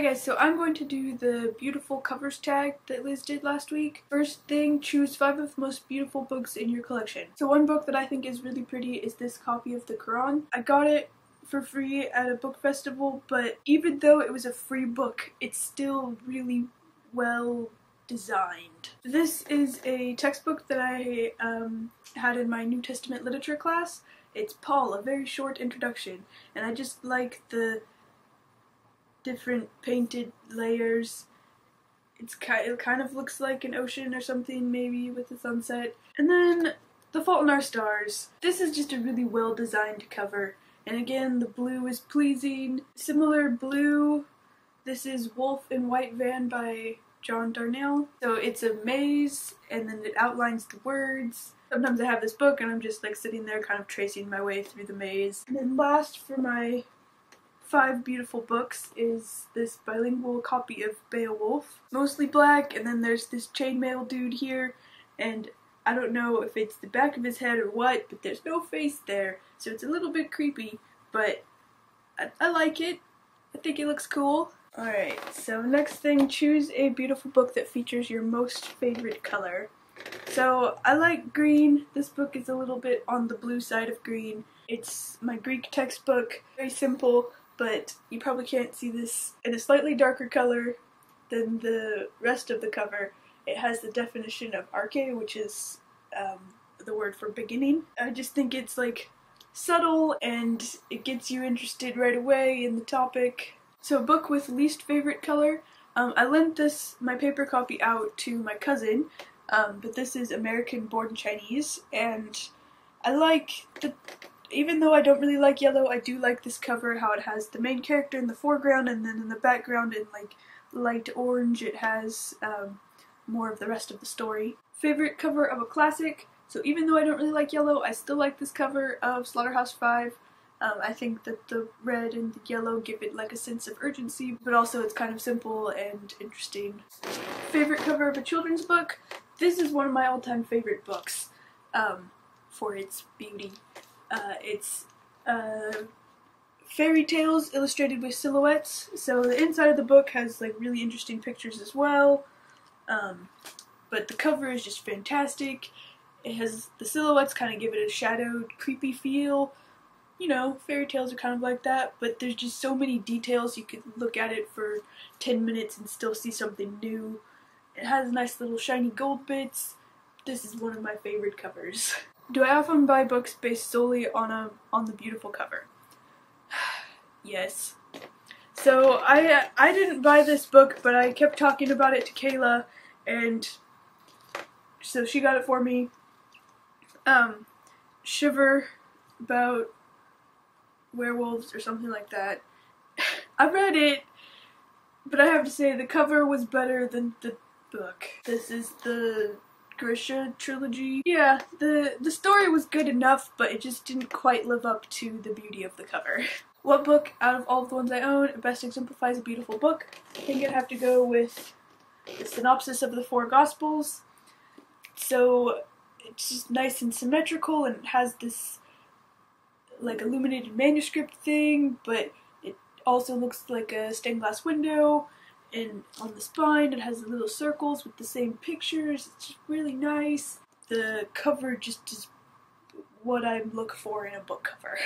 Hi guys, so I'm going to do the beautiful covers tag that Liz did last week. First thing, choose 5 of the most beautiful books in your collection. So one book that I think is really pretty is this copy of the Quran. I got it for free at a book festival, but even though it was a free book, it's still really well designed. This is a textbook that I had in my New Testament literature class. It's Paul, a very short introduction, and I just like the different painted layers. It kind of looks like an ocean or something, maybe with the sunset. And then The Fault in Our Stars. This is just a really well designed cover, and again the blue is pleasing. Similar blue, this is Wolf in White Van by John Darnell. So it's a maze and then it outlines the words. Sometimes I have this book and I'm just like sitting there kind of tracing my way through the maze. And then last for my 5 beautiful books is this bilingual copy of Beowulf. Mostly black, and then there's this chainmail dude here, and I don't know if it's the back of his head or what, but there's no face there, so it's a little bit creepy, but I like it. I think it looks cool. Alright, so next thing, choose a beautiful book that features your most favorite color. So I like green. This book is a little bit on the blue side of green. It's my Greek textbook, very simple, but you probably can't see this in a slightly darker color than the rest of the cover. It has the definition of arche, which is the word for beginning. I just think it's like subtle and it gets you interested right away in the topic. So a book with least favorite color. I lent my paper copy out to my cousin, but this is American Born Chinese, and I like even though I don't really like yellow, I do like this cover, how it has the main character in the foreground, and then in the background in like light orange it has more of the rest of the story. Favorite cover of a classic. So even though I don't really like yellow, I still like this cover of Slaughterhouse-Five. I think that the red and the yellow give it like a sense of urgency, but also it's kind of simple and interesting. Favorite cover of a children's book. This is one of my all-time favorite books for its beauty. It's fairy tales illustrated with silhouettes, so the inside of the book has like really interesting pictures as well, but the cover is just fantastic. It has the silhouettes kind of give it a shadowed, creepy feel. You know, fairy tales are kind of like that, but there's just so many details. You could look at it for 10 minutes and still see something new. It has nice little shiny gold bits. This is one of my favorite covers. Do I often buy books based solely on the beautiful cover? Yes. So I didn't buy this book, but I kept talking about it to Kayla, and so she got it for me. Shiver, about werewolves or something like that. I read it, but I have to say the cover was better than the book. This is the Grisha trilogy. Yeah, the story was good enough, but it just didn't quite live up to the beauty of the cover. What book out of all of the ones I own best exemplifies a beautiful book? I think I'd have to go with the synopsis of the 4 Gospels. So it's just nice and symmetrical, and it has this like illuminated manuscript thing, but it also looks like a stained glass window, and on the spine it has the little circles with the same pictures. It's just really nice. The cover just is what I look for in a book cover.